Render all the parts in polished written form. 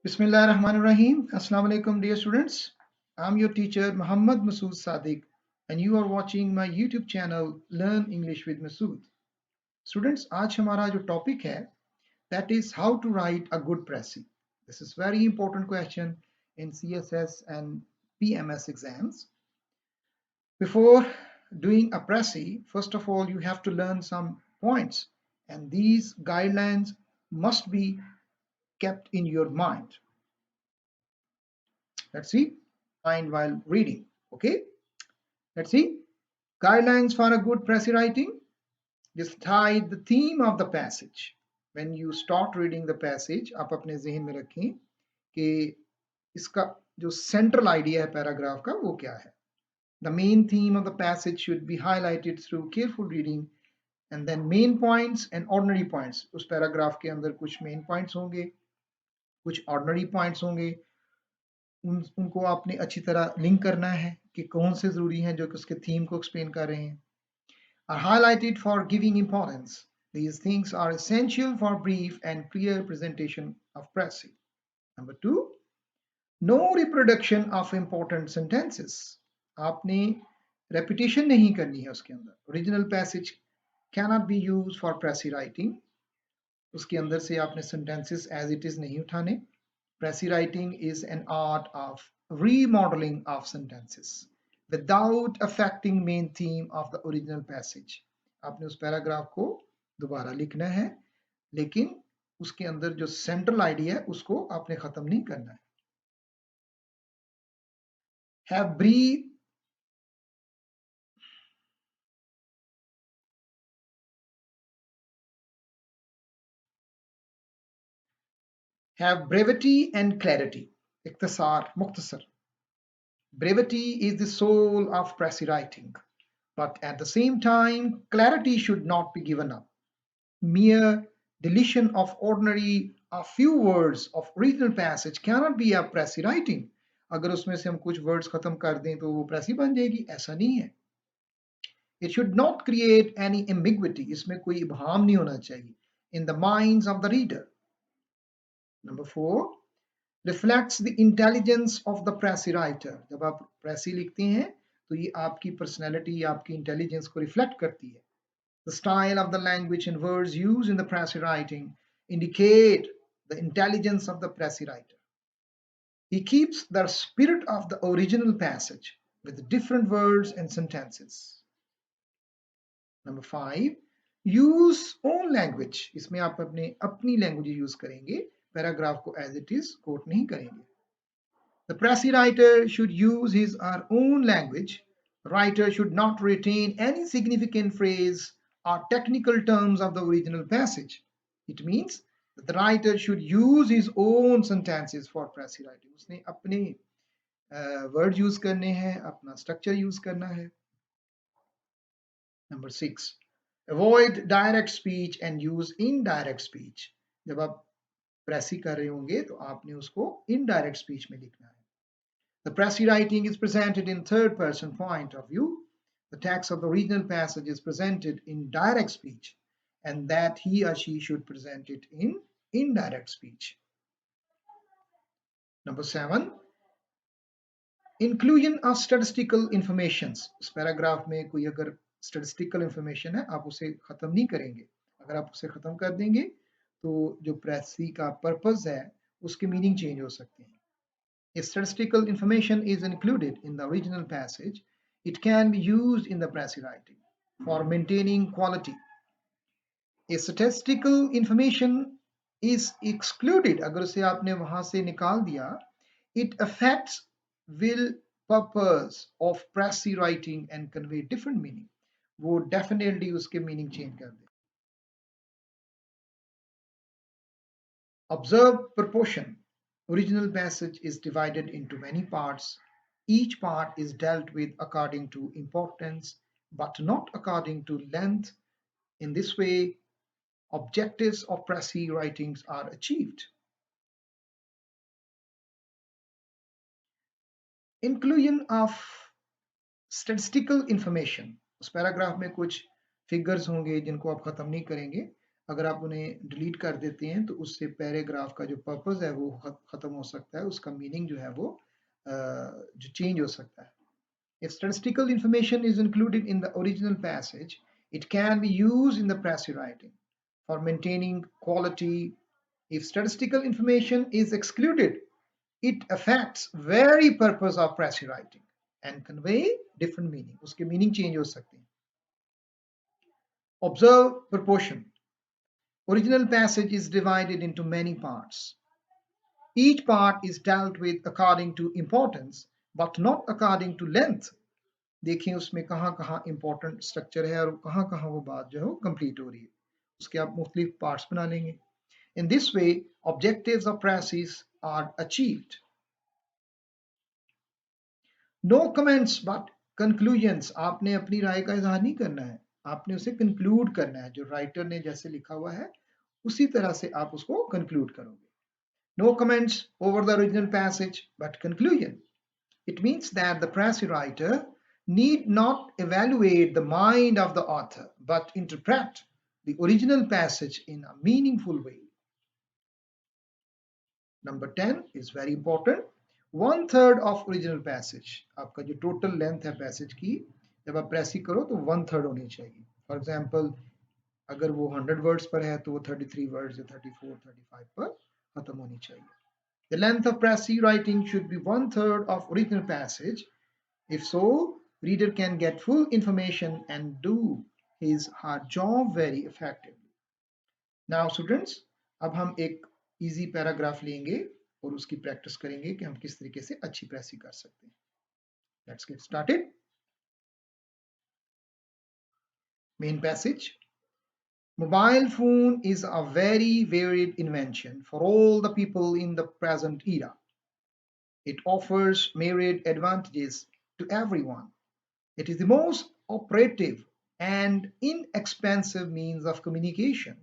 Bismillahirrahmanirrahim. Assalamu alaikum, dear students. I'm your teacher, Muhammad Masood Sadiq, and you are watching my YouTube channel, Learn English with Masood. Students, आज हमारा जो topic है, that is how to write a good pressy. This is very important question in CSS and PMS exams. Before doing a pressy, first of all, you have to learn some points, and these guidelines must be kept in your mind. Let's see. Mind while reading. Okay. Let's see. Guidelines for a good pressy writing. Decide the theme of the passage. When you start reading the passage, आप अपने जहन में रखें कि इसका जो central idea है paragraph का वो क्या है. The main theme of the passage should be highlighted through careful reading, and then main points and ordinary points. उस paragraph के अंदर कुछ main points होंगे, कुछ ordinary points होंगे. उनको आपने अच्छी तरह लिंक करना है कि कौन से जरूरी हैं जो कि उसके थीम को एक्सप्लेन कर रहे हैं. Are highlighted for giving importance. These things are essential for brief and clear presentation of pressing. Number 2, no reproduction of important sentences. आपने repetition नहीं करनी है उसके अंदर. Original passage cannot be used for pressy writing. उसके अंदर से आपने sentences as it is नहीं उठाने. Pressy writing is an art of remodeling of sentences without affecting main theme of the original passage. आपने उस पैराग्राफ को दोबारा लिखना है, लेकिन उसके अंदर जो सेंट्रल आइडिया है उसको आपने खत्म नहीं करना है. Have brief have brevity and clarity. इख्तिसार, मुख्तसर. Brevity is the soul of pressy writing, but at the same time, clarity should not be given up. Mere deletion of ordinary a few words of original passage cannot be a pressy writing. अगर उसमें से हम कुछ words खत्म कर दें तो वो pressy बन जाएगी, ऐसा नहीं है. It should not create any ambiguity. इसमें कोई इबहम नहीं होना चाहिए in the minds of the reader. Number 4, reflects the intelligence of the pressy writer. जब आप pressy लिखते हैं तो ये आपकी personality, आपकी intelligence को reflect करती है. The style of the language and words used in the pressy writing indicate the intelligence of the pressy writer. He keeps the spirit of the original passage with different words and sentences. Number 5, use own language. इसमें आप अपनी language use करेंगे, paragraph को as it is quote नहीं करेंगे. The pressy writer should use his or her own language. The writer should not retain any significant phrase or technical terms of the original passage. It means that the writer should use his own sentences for pressy writing. उसने अपने word use करने हैं, अपना structure use करना है. Number 6, avoid direct speech and use indirect speech. जब आप pressy कर रहे होंगे तो आपने उसको indirect speech में लिखना है. The pressy writing is presented in third-person point of view. The text of the original passage is presented in direct speech, and that he or she should present it in indirect speech. Number 7, inclusion of statistical informations. इस paragraph में कोई अगर statistical information है, आप उसे खत्म नहीं करेंगे. अगर आप उसे खत्म कर देंगे तो जो pressy का purpose है उसके meaning change हो सकते हैं. If statistical information is included in the original passage, it can be used in the pressy writing for maintaining quality. If statistical information is excluded, अगर उसे आपने वहां से निकाल दिया, it affects will purpose of pressy writing and convey different meaning. वो definitely उसके meaning change कर दे. Observe proportion. Original passage is divided into many parts. Each part is dealt with according to importance, but not according to length. In this way, objectives of pressy writings are achieved. Inclusion of statistical information. उस paragraph में कुछ figures होंगे जिनको आप खत्म नहीं करेंगे. अगर आप उन्हें डिलीट कर देते हैं तो उससे पैराग्राफ का जो पर्पस है वो खत्म हो सकता है, उसका मीनिंग जो है वो जो चेंज हो सकता है. If statistical information is included in the original passage, it can be used in the Pressy writing for maintaining quality. If statistical information is excluded, it affects very purpose of Pressy writing and convey different meaning. उसके meaning change हो सकते हैं. Observe proportion. Original passage is divided into many parts. Each part is dealt with according to importance, but not according to length. देखिए उसमें कहाँ कहाँ important structure है और कहाँ कहाँ वो बात जो है वो कंप्लीट हो रही है, उसके आप मुख्तलिफ पार्ट्स बना लेंगे. In this way objectives of precis are achieved. No comments but conclusions. आपने अपनी राय का इजहार नहीं करना है, आपने उसे कंक्लूड करना है. जो राइटर ने जैसे लिखा हुआ है उसी तरह से आप उसको कंक्लूड करोगे. No comments over the original passage but conclusion. It means that the press writer need not evaluate the mind of the author, but interpret the original passage in a meaningful way. Number 10 is very important. One third of original passage. आपका जो total length है passage की, जब आप press करो तो one third होनी चाहिए. For example, अगर वो 100 words पर है तो वो 33 words या 34, 35 पर खत्म होनी चाहिए. The length of pressy writing should be one third of original passage. If so, reader can get full information and do his hard job very effectively. Now students, अब हम एक easy paragraph लेंगे और उसकी practice करेंगे कि हम किस तरीके से अच्छी pressy कर सकते हैं. Let's get started. Main passage. Mobile phone is a very varied invention for all the people in the present era. It offers myriad advantages to everyone. It is the most operative and inexpensive means of communication,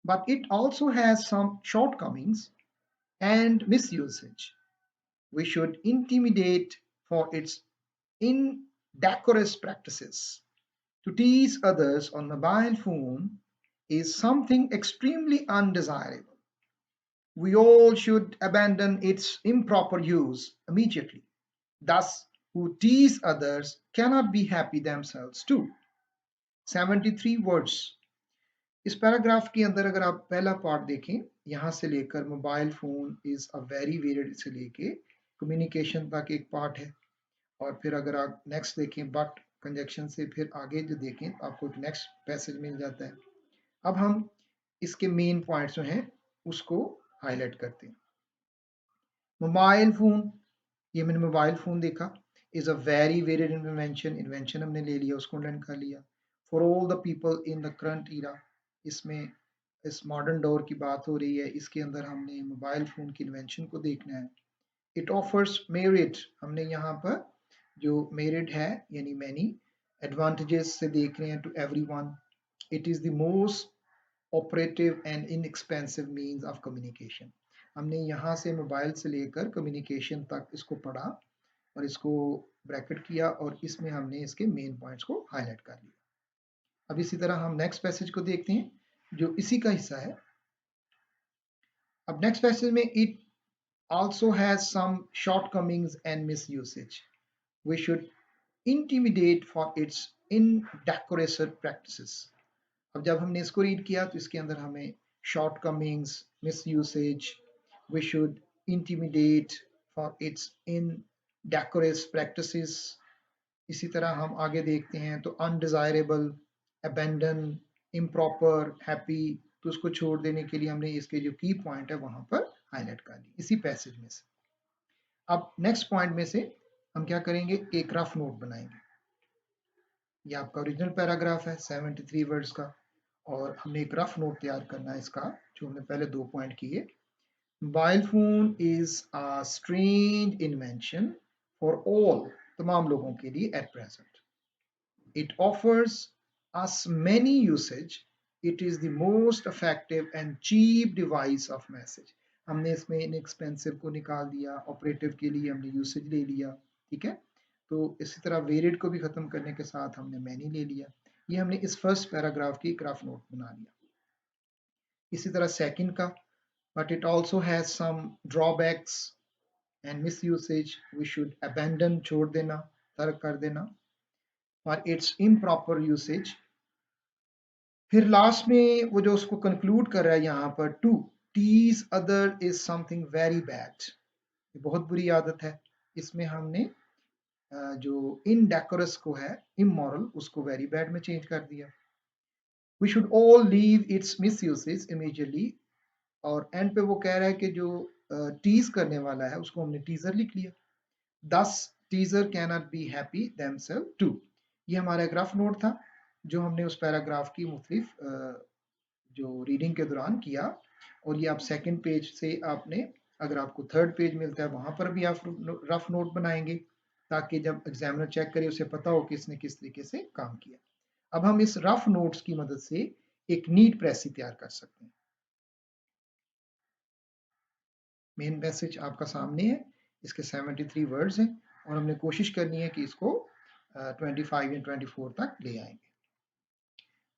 but it also has some shortcomings and misusage. We should intimidate for its indecorous practices. To tease others on mobile phone is something extremely undesirable. We all should abandon its improper use immediately. Thus, who tease others cannot be happy themselves too. 73 words. इस paragraph के अंदर अगर आप पहला part देखें, यहाँ से लेकर mobile phone is a very varied से लेके कम्युनिकेशन तक एक पार्ट है. और फिर अगर आप नेक्स्ट देखें बट कंजक्शन से फिर आगे जो देखें आपको एक नेक्स्ट पैसेज मिल जाता है. अब हम इसके मेन पॉइंट्स जो हैं उसको हाईलाइट करते हैं. मोबाइल फोन, ये मैंने मोबाइल फोन देखा, is a very varied invention. Invention हमने ले लिया, उसको लर्न कर लिया. For all the people in the current era, इसमें इस मॉडर्न दौर की बात हो रही है, इसके अंदर हमने मोबाइल फोन की इन्वेंशन को देखना है. इट ऑफर्स मेरिट, हमने यहाँ पर जो मेरिट है यानी मैनी एडवांटेजेस से देख रहे हैं to everyone. It is the most operative and inexpensive means of communication. हमने यहाँ से मोबाइल से लेकर कम्युनिकेशन तक इसको पढ़ा और इसको ब्रैकेट किया और इसमें हमने इसके मेन पॉइंट्स को हाईलाइट कर लिया. अब इसी तरह हम नेक्स्ट पैसेज को देखते हैं जो इसी का हिस्सा है. अब नेक्स्ट पैसेज में it also has some shortcomings and misusage. We should intimidate for its indecorous practices. अब जब हमने इसको रीड किया तो इसके अंदर हमें shortcomings, misusage, we should intimidate for its indecorous practices. इसी तरह हम आगे देखते हैं तो undesirable, abandon, improper, happy, तो उसको छोड़ देने के लिए हमने इसके जो की पॉइंट है वहां पर हाईलाइट कर दी इसी पैसेज में से. अब नेक्स्ट पॉइंट में से हम क्या करेंगे, एक रफ नोट बनाएंगे. ये आपका ओरिजिनल पैराग्राफ है 73 वर्ड्स का और हमने एक रफ नोट तैयार करना है इसका, जो हमने पहले 2 पॉइंट किए. Mobile phone is a strange invention for all, तमाम लोगों के लिए at present. It offers us many usage. It is the most effective and cheap device of message. हमने इसमें इनएक्सपेंसिव को निकाल दिया, ऑपरेटिव के लिए हमने यूसेज ले लिया. ठीक है, तो इसी तरह वेरिड को भी खत्म करने के साथ हमने मैनी ले लिया. ये हमने इस फर्स्ट पैराग्राफ की एक रफ नोट बना लिया. इसी तरह सेकंड का, but it also has some drawbacks and misusage. We should abandon, छोड़ देना, तर्क कर देना, for its improper usage. फिर लास्ट में वो जो उसको कंक्लूड कर रहा है यहाँ पर, to tease other is something very bad, ये बहुत बुरी आदत है। इसमें हमने जो इनडेकोरस को है, इमोरल, उसको वेरी बैड में चेंज कर दिया। We should all leave its misusage immediately, और एंड पे वो कह रहा है कि जो टीज करने वाला है उसको हमने टीजर लिख लिया। This teaser can not be happy themself too. ये हमारा एक रफ नोट था जो हमने उस पैराग्राफ की मुख्तलिफ जो रीडिंग के दौरान किया, और ये आप सेकंड पेज से आपने, अगर आपको थर्ड पेज मिलता है वहां पर भी आप रफ नोट बनाएंगे, ताकि जब एग्जामिनर चेक करे उसे पता हो कि इसने किस तरीके से काम किया। अब हम इस रफ नोट्स की मदद से एक नीट प्रेसी तैयार कर सकते हैं। मेन मैसेज आपका सामने है, इसके 73 वर्ड्स हैं, और हमने कोशिश करनी है कि इसको 25 या 24 तक ले आएंगे।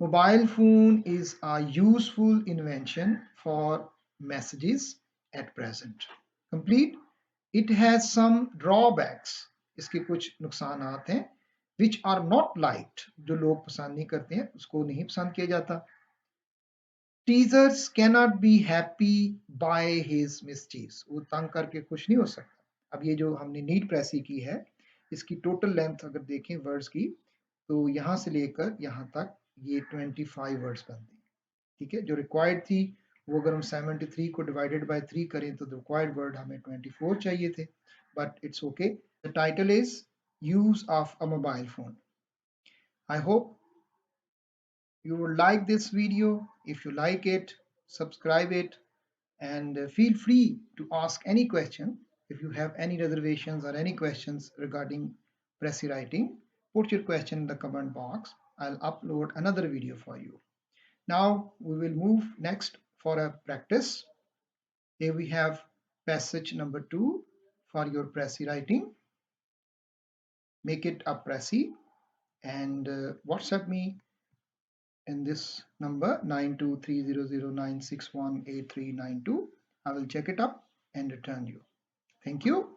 Mobile phone is a useful invention for messages at present. Complete. It has some drawbacks. इसके कुछ नुकसानात हैं which are not liked, जो लोग पसंद नहीं करते हैं, उसको नहीं पसंद किया जाता। Teasers cannot be happy by his mischiefs. वो तंग करके खुश नहीं हो सकता। अब ये जो हमने नीट प्रेसी की है, इसकी टोटल लेंथ अगर देखें वर्ड्स की, तो यहाँ से लेकर यहाँ तक ये 25 वर्ड्स बनते हैं। ठीक है, जो रिक्वायर्ड थी वो अगर हम 73 को डिवाइडेड बाय 3 करें तो रिक्वायर्ड वर्ड हमें 24 चाहिए थे, but it's okay. The title is use of a mobile phone. I hope you will like this video. If you like it, subscribe it, and feel free to ask any question. If you have any reservations or any questions regarding Prezi writing, put your question in the comment box. I'll upload another video for you. Now we will move next for a practice. Here we have passage number 2 for your Prezi writing. Make it a Prezi and WhatsApp me in this number 923009618392. I will check it up and return you. Thank you.